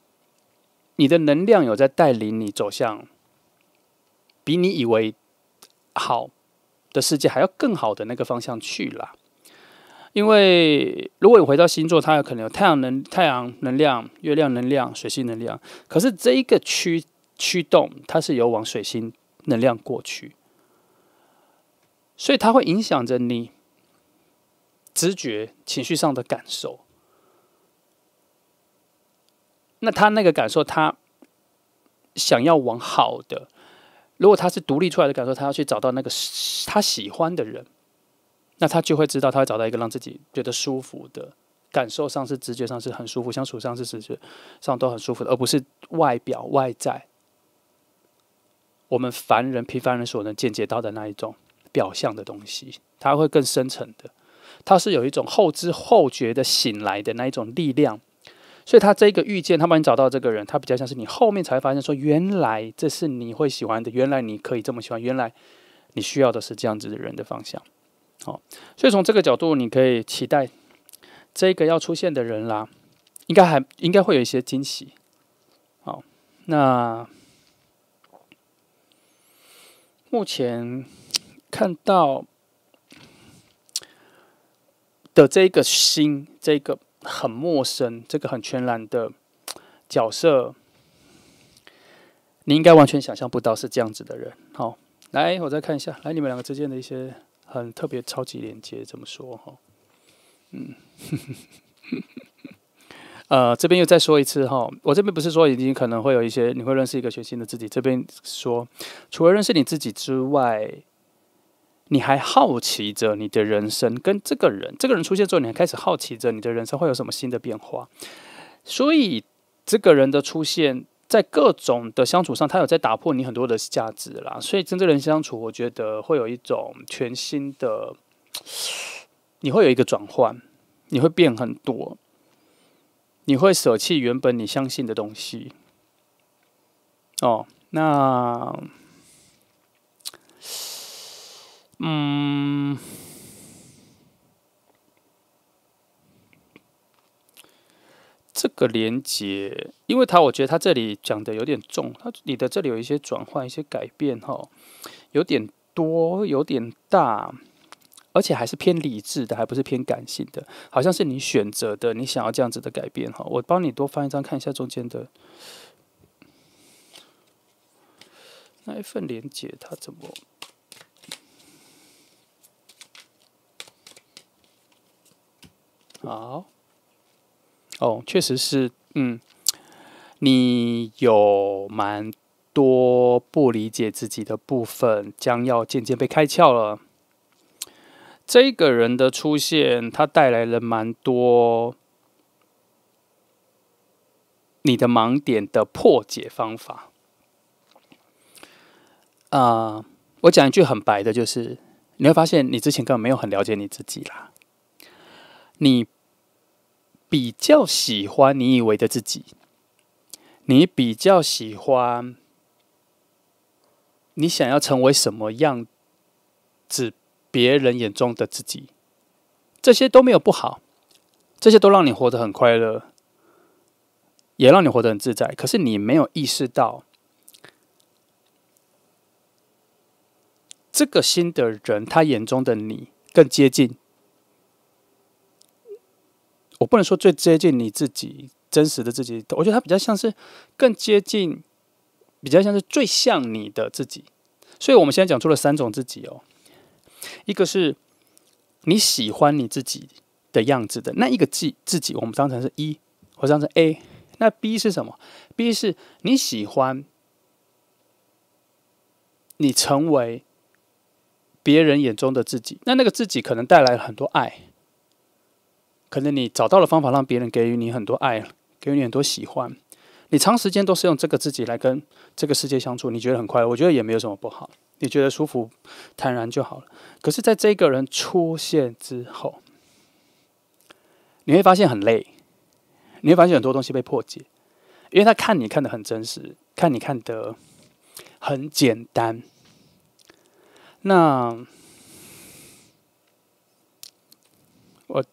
你的能量有在带领你走向比你以为好的世界还要更好的那个方向去啦。因为如果你回到星座，它有可能有太阳能量、月亮能量、水星能量，可是这一个驱动，它是有往水星能量过去，所以它会影响着你直觉、情绪上的感受。那他那个感受，他想要往好的，如果他是独立出来的感受，他要去找到那个他喜欢的人。那他就会知道，他会找到一个让自己觉得舒服的，感受上是直觉上是很舒服，相处上是直觉上都很舒服的，而不是外表外在我们平凡人所能见解到的那一种表象的东西。它会更深层的，它是有一种后知后觉的醒来的那一种力量，所以他这个遇见，他帮你找到这个人，他比较像是你后面才会发现说，原来这是你会喜欢的，原来你可以这么喜欢，原来你需要的是这样子的人的方向。好，所以从这个角度，你可以期待这个要出现的人啦，应该会有一些惊喜。好，那目前看到的这个心，这个很陌生，这个很全然的角色，你应该完全想象不到是这样子的人。好，来，我再看一下，来你们两个之间的一些很特别超级连接，怎么说哈？这边又再说一次哈，我这边不是说已经可能会有一些你会认识一个全新的自己，这边说除了认识你自己之外，你还好奇着你的人生跟这个人出现之后，你还开始好奇着你的人生会有什么新的变化，所以这个人的出现，在各种的相处上，他有在打破你很多的价值啦，所以跟这个人相处，我觉得会有一种全新的，你会有一个转换，你会变很多，你会舍弃原本你相信的东西。哦，那这个连接，因为我觉得他这里讲的有点重，你的这里有一些转换、一些改变，有点多，有点大，而且还是偏理智的，还不是偏感性的，好像是你选择的，你想要这样子的改变。我帮你多翻一张，看一下中间的那一份连接，它怎么？好，哦，确实是，你有蛮多不理解自己的部分，将要渐渐被开窍了。这个人的出现，他带来了蛮多你的盲点的破解方法。我讲一句很白的，就是你会发现你之前根本没有很了解你自己啦。你比较喜欢你以为的自己，你比较喜欢你想要成为什么样子别人眼中的自己，这些都没有不好，这些都让你活得很快乐，也让你活得很自在。可是你没有意识到，这个新的人他眼中的你更接近，我不能说最接近你自己真实的自己，我觉得他比较像是更接近，比较像是最像你的自己。所以我们现在讲出了3种自己哦，一个是你喜欢你自己的样子的那一个自己，我们当成是一，或当成 A。那 B 是什么 ？B 是你喜欢你成为别人眼中的自己，那个自己可能带来了很多爱，可能你找到了方法让别人给予你很多爱，给予你很多喜欢，你长时间都是用这个自己来跟这个世界相处，你觉得很快乐，我觉得也没有什么不好，你觉得舒服、坦然就好了。可是，在这个人出现之后，你会发现很累，你会发现很多东西被破解，因为他看你看得很真实，看你看得很简单。那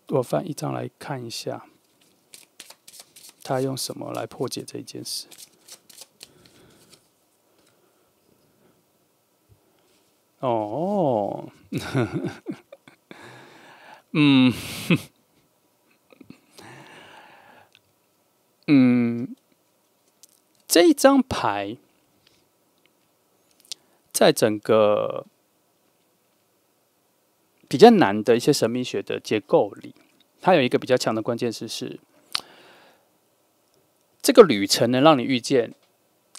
我翻一张来看一下，他用什么来破解这一件事？哦，这一张牌在整个比较难的一些神秘学的结构里，它有一个比较强的关键是这个旅程能让你遇见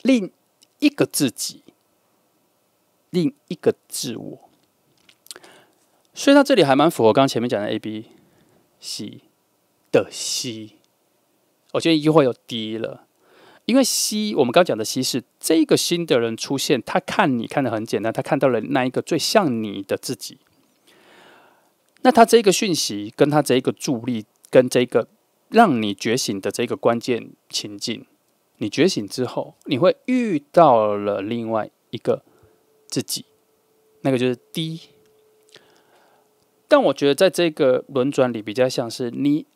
另一个自己，另一个自我。所以它这里还蛮符合刚刚前面讲的 A、B、C 的 C， 我觉得就会有 D 了。因为 C， 我们刚讲的 C 是这个新的人出现，他看你看得很简单，他看到了那一个最像你的自己。那他这个讯息，跟他这个助力，跟这个让你觉醒的这个关键情境，你觉醒之后，你会遇到了另外一个自己，那个就是 D。但我觉得在这个轮转里，比较像是你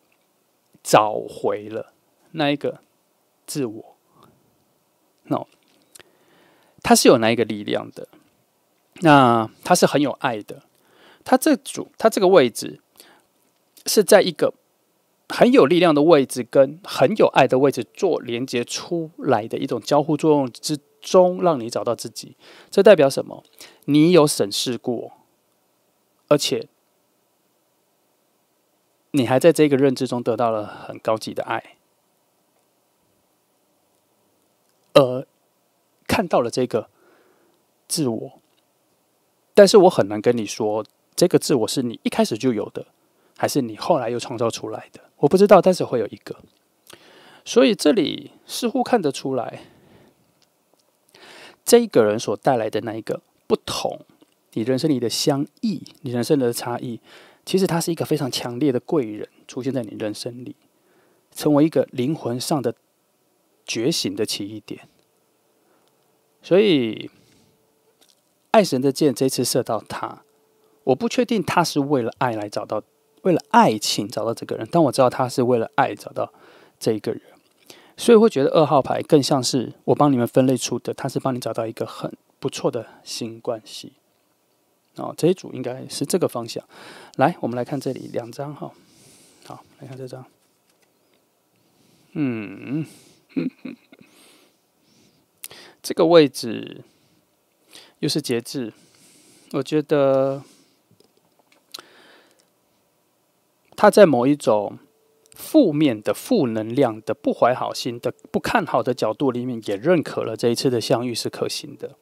找回了那一个自我。No， 它是有那一个力量的，那它是很有爱的。它这个位置是在一个很有力量的位置跟很有爱的位置做连接出来的一种交互作用之中，让你找到自己。这代表什么？你有审视过，而且你还在这个认知中得到了很高级的爱，而看到了这个自我。但是我很难跟你说，这个自我是你一开始就有的，还是你后来又创造出来的，我不知道，但是会有一个。所以这里似乎看得出来，这一个人所带来的那一个不同，你人生里的相异，你人生的差异，其实他是一个非常强烈的贵人出现在你人生里，成为一个灵魂上的觉醒的起义点。所以爱神的箭这次射到他，我不确定他是为了爱来找到，为了爱情找到这个人，但我知道他是为了爱找到这一个人，所以会觉得2号牌更像是我帮你们分类出的，他是帮你找到一个很不错的新关系。这一组应该是这个方向。来，我们来看这里2张哈，好，来看这张。这个位置又是节制，我觉得他在某一种负面的、负能量的、不怀好心的、不看好的角度里面，也认可了这一次的相遇是可行的。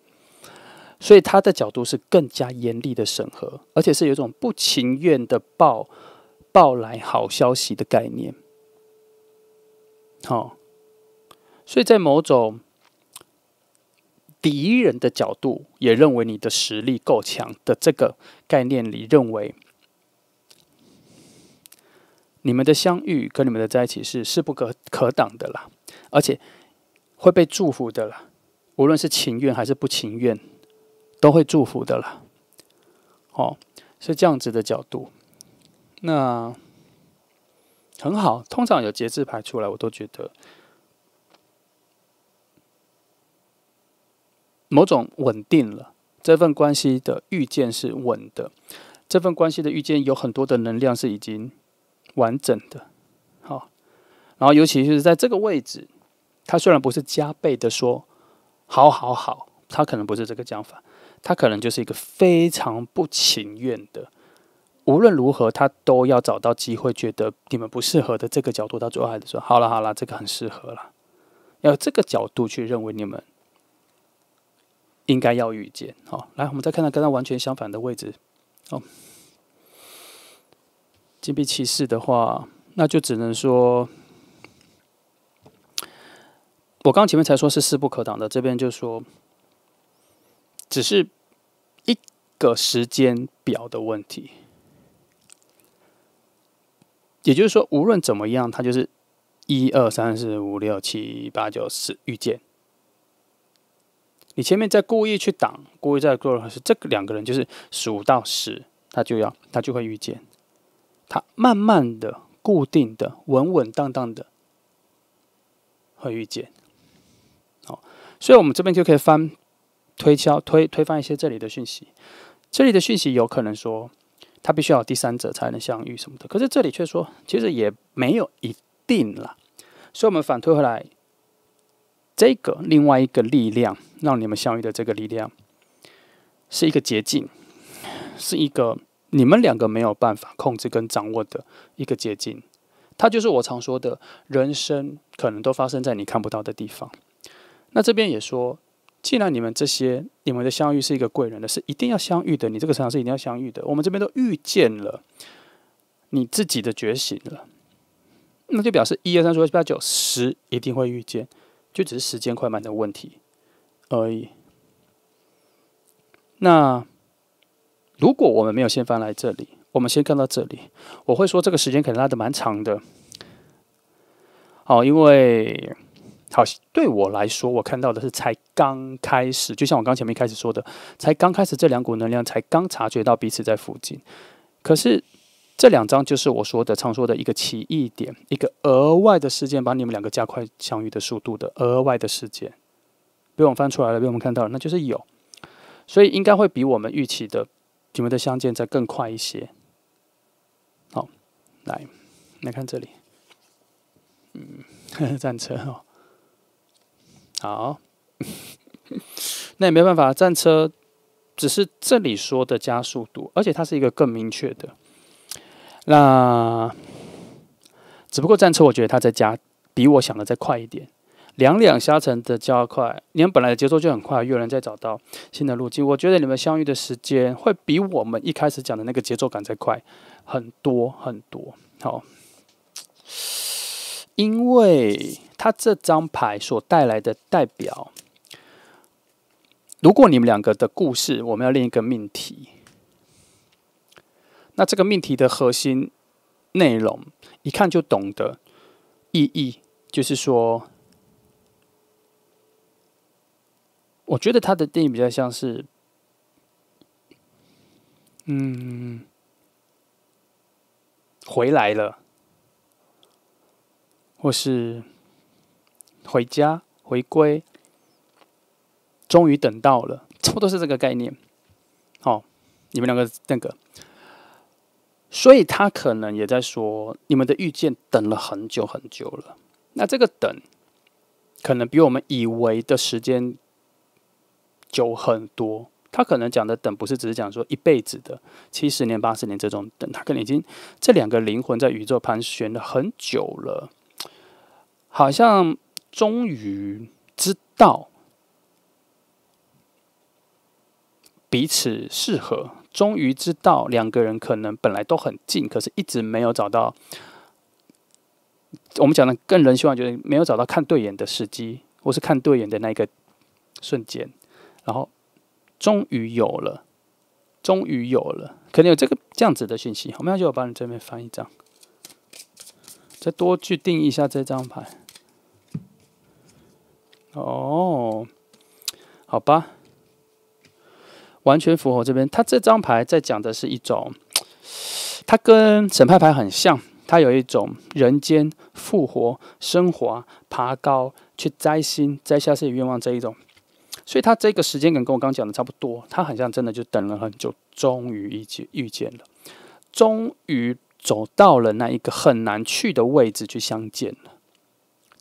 所以他的角度是更加严厉的审核，而且是有一种不情愿的报来好消息的概念。所以在某种敌人的角度，也认为你的实力够强的这个概念里，认为你们的相遇跟你们的在一起是势不可挡的啦，而且会被祝福的啦，无论是情愿还是不情愿，都会祝福的啦。是这样子的角度，那很好。通常有节制牌出来，我都觉得某种稳定了，这份关系的遇见是稳的，这份关系的遇见有很多的能量是已经完整的。然后尤其是在这个位置，他虽然不是加倍的说好好好，他可能不是这个讲法，他可能就是一个非常不情愿的，无论如何他都要找到机会，觉得你们不适合的这个角度，到最后还是说好了好了，这个很适合了，要这个角度去认为你们应该要遇见。来，我们再看到跟他完全相反的位置。金币骑士的话，那就只能说，我刚前面才说是势不可挡的，这边就说只是一个时间表的问题。也就是说，无论怎么样，它就是1、2、3、4、5、6、7、8、9、10遇见。你前面在故意去挡，故意在做的是这个2个人，就是数到10，他就会遇见。他慢慢的、固定的、稳稳当当的会遇见。所以我们这边就可以推翻一些这里的讯息。这里的讯息有可能说，他必须要有第三者才能相遇什么的，可是这里却说，其实也没有一定啦。所以我们反推回来，这个另外一个力量让你们相遇的这个力量，是一个捷径，是一个你们2个没有办法控制跟掌握的一个捷径。它就是我常说的，人生可能都发生在你看不到的地方。那这边也说，既然你们的相遇是一个贵人的，是一定要相遇的，你这个成长是一定要相遇的。我们这边都遇见了你自己的觉醒了，那就表示1、2、3、4、5、6、7、8、9、10一定会遇见，就只是时间快慢的问题而已。那如果我们没有先翻来这里，我们先看到这里，我会说这个时间可能拉得蛮长的。因为好，对我来说，我看到的是才刚开始，就像我刚前面开始说的，才刚开始这两股能量才刚察觉到彼此在附近。可是这2张就是我常说的一个奇异点，一个额外的事件，把你们两个加快相遇的速度的额外的事件，被我们翻出来了，被我们看到了，那就是有，所以应该会比我们预期的你们的相见再更快一些。好，来看这里，战车哦。好，那也没办法，战车只是这里说的加速度，而且它是一个更明确的。那只不过战车，我觉得它在加比我想的再快一点，两相乘的加快。你们本来的节奏就很快，又有人在找到新的路径，我觉得你们相遇的时间会比我们一开始讲的那个节奏感再快很多很多。好。因为它这张牌所带来的代表，如果你们两个的故事，我们要练一个命题，那这个命题的核心内容，一看就懂的意义，就是说，我觉得它的定义比较像是，回来了。或是回家、回归，终于等到了，差不多是这个概念。你们两个那个，所以他可能也在说，你们的遇见等了很久很久了。那这个等，可能比我们以为的时间久很多。他可能讲的等，不是只是讲说一辈子的70年、80年这种等，他可能已经这两个灵魂在宇宙盘旋了很久了。好像终于知道彼此适合，终于知道两个人可能本来都很近，可是一直没有找到。我们讲的更人性化，就是没有找到看对眼的时机，或是看对眼的那个瞬间，然后终于有了，终于有了，可能有这样子的讯息。我们就把你这边翻一张。再多去定义一下这张牌。好吧，完全符合这边。他这张牌在讲的是一种，它跟审判牌很像，它有一种人间复活、升华、爬高、去摘星、摘下自己愿望这一种。所以它这个时间感跟我刚讲的差不多，它很像真的就等了很久，终于遇见了，终于走到了那一个很难去的位置去相见了。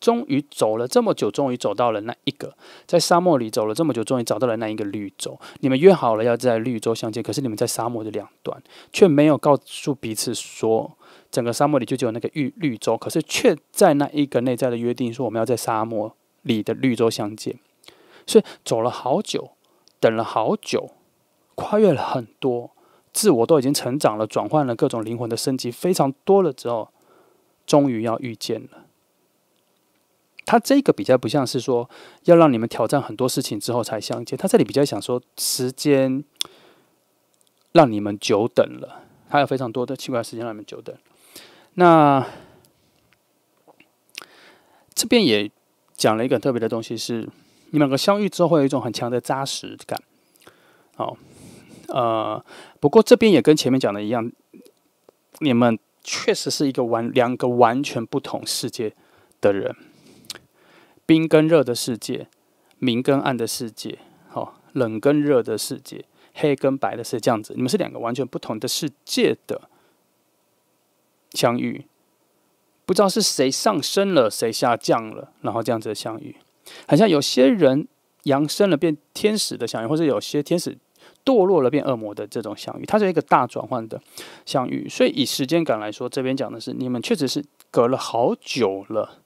终于走了这么久，终于走到了那一个在沙漠里走了这么久，终于找到了那一个绿洲。你们约好了要在绿洲相见，可是你们在沙漠的两端，却没有告诉彼此说，整个沙漠里就只有那个绿洲，可是却在那一个内在的约定说，我们要在沙漠里的绿洲相见。所以走了好久，等了好久，跨越了很多，自我都已经成长了，转换了各种灵魂的升级非常多了之后，终于要遇见了。他这个比较不像是说要让你们挑战很多事情之后才相见，他这里比较想说时间让你们久等了，还有非常多的奇怪的时间让你们久等。那这边也讲了一个很特别的东西是，你们两个相遇之后会有一种很强的扎实感。不过这边也跟前面讲的一样，你们确实是两个完全不同世界的人。冰跟热的世界，明跟暗的世界，冷跟热的世界，黑跟白的世界，这样子，你们是两个完全不同的世界的相遇，不知道是谁上升了，谁下降了，然后这样子的相遇，好像有些人扬升了变天使的相遇，或者有些天使堕落了变恶魔的这种相遇，它是一个大转换的相遇。所以以时间感来说，这边讲的是你们确实是隔了好久了。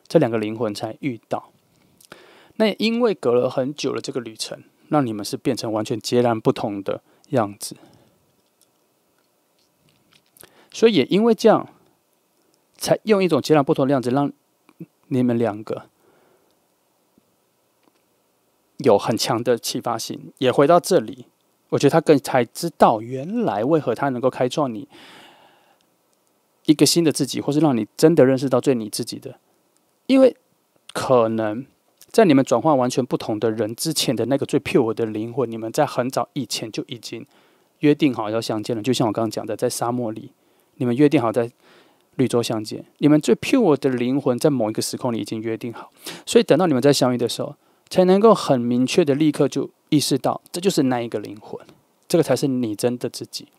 这两个灵魂才遇到，那也因为隔了很久的这个旅程，让你们是变成完全截然不同的样子。所以也因为这样，才用一种截然不同的样子，让你们两个有很强的启发性。也回到这里，我觉得他才知道原来为何他能够开创你一个新的自己，或是让你真的认识到最你自己的因为可能在你们转换完全不同的人之前的那个最 pure 的灵魂，你们在很早以前就已经约定好要相见了。就像我刚刚讲的，在沙漠里，你们约定好在绿洲相见，你们最 pure 的灵魂在某一个时空里已经约定好，所以等到你们在相遇的时候，才能够很明确的立刻就意识到，这就是那一个灵魂，这个才是你真的自己。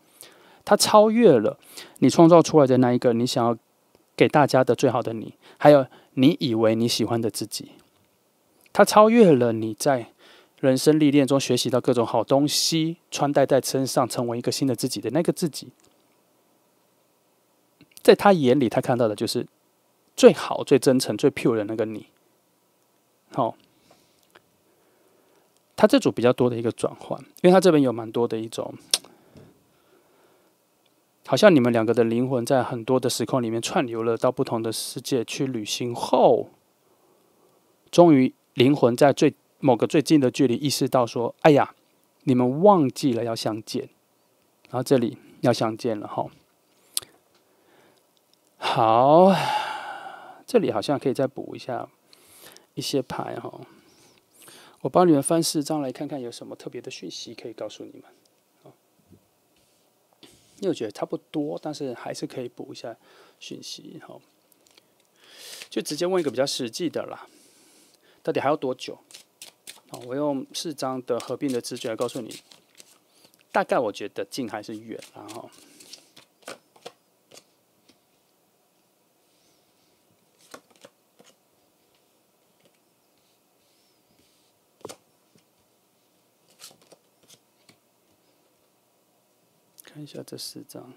它超越了你创造出来的那一个你想要给大家的最好的你，还有你以为你喜欢的自己。它超越了你在人生历练中学习到各种好东西，穿戴在身上，成为一个新的自己的那个自己。在他眼里，他看到的就是最好、最真诚、最 pure 的那个你。好，他这组比较多的一个转换，因为他这边有蛮多的一种，好像你们两个的灵魂在很多的时空里面串流了到不同的世界去旅行后，终于灵魂在某个最近的距离意识到说：“哎呀，你们忘记了要相见。”然后这里要相见了哈。好，这里好像可以再补一下一些牌哈。我帮你们翻4张来看看有什么特别的讯息可以告诉你们。因为我觉得差不多，但是还是可以补一下讯息哈。就直接问一个比较实际的啦，到底还要多久？我用4张的合并的直觉来告诉你，大概我觉得近还是远啦哈。看一下这4张，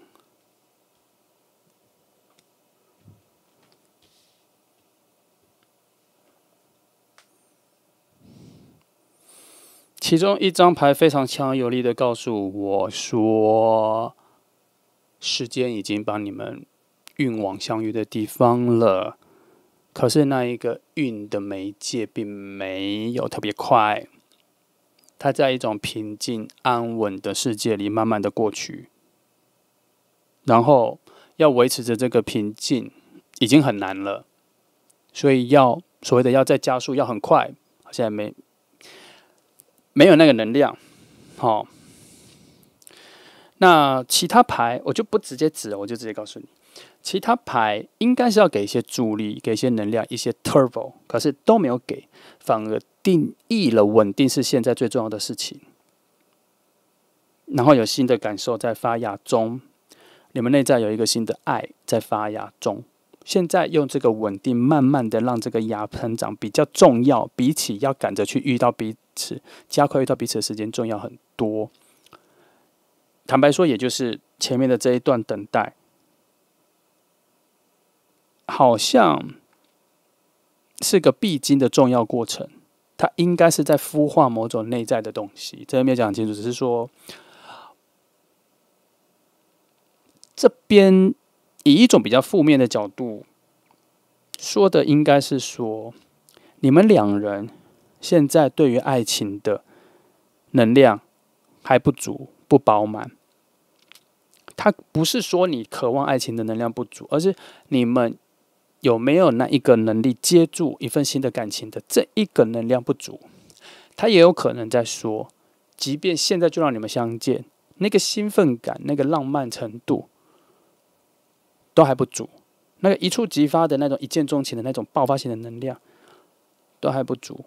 其中一张牌非常强而有力的告诉我说，时间已经把你们运往相遇的地方了。可是那一个运的媒介并没有特别快，它在一种平静安稳的世界里慢慢的过去，然后要维持着这个平静已经很难了，所以所谓的要再加速要很快，现在没有那个能量。好，那其他牌我就不直接指了，我就直接告诉你，其他牌应该是要给一些助力，给一些能量，一些 turbo， 可是都没有给，反而定义了稳定是现在最重要的事情。然后有新的感受在发芽中，你们内在有一个新的爱在发芽中。现在用这个稳定，慢慢的让这个芽成长比较重要，比起要赶着去遇到彼此，加快遇到彼此的时间重要很多。坦白说，也就是前面的这一段等待，好像是个必经的重要过程。它应该是在孵化某种内在的东西，这边没有讲很清楚，只是说这边以一种比较负面的角度说的，应该是说你们两人现在对于爱情的能量还不足、不饱满。它不是说你渴望爱情的能量不足，而是你们有没有那一个能力接住一份新的感情的这一个能量不足。他也有可能在说，即便现在就让你们相见，那个兴奋感、那个浪漫程度都还不足，那个一触即发的那种一见钟情的那种爆发性的能量都还不足。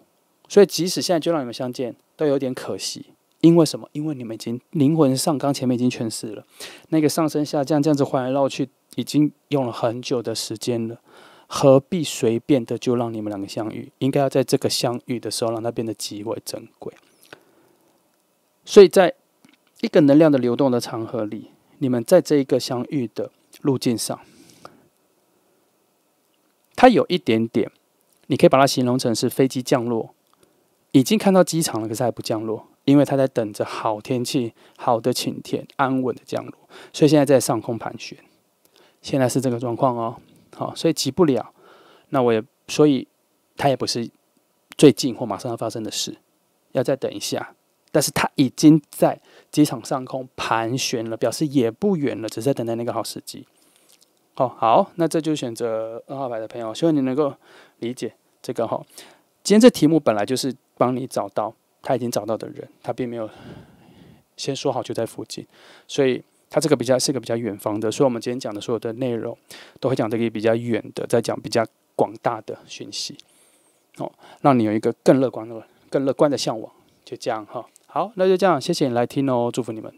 所以即使现在就让你们相见，都有点可惜。因为什么？因为你们已经灵魂上纲前面已经诠释了，那个上升下降这样子换来绕去，已经用了很久的时间了，何必随便的就让你们两个相遇？应该要在这个相遇的时候，让它变得极为珍贵。所以在一个能量的流动的场合里，你们在这一个相遇的路径上，它有一点点，你可以把它形容成是飞机降落，已经看到机场了，可是还不降落。因为他在等着好天气、好的晴天、安稳的降落，所以现在在上空盘旋。现在是这个状况哦，好，所以急不了。所以它也不是最近或马上要发生的事，要再等一下。但是它已经在机场上空盘旋了，表示也不远了，只是在等待那个好时机。好，那这就选择2号牌的朋友，希望你能够理解这个哈。今天这题目本来就是帮你找到他已经找到的人，他并没有先说好就在附近，所以它这个是个比较远方的。所以我们今天讲的所有的内容都会讲这个比较远的，在讲比较广大的讯息，让你有一个更乐观的向往，就这样哈。好，那就这样，谢谢你来听哦，祝福你们。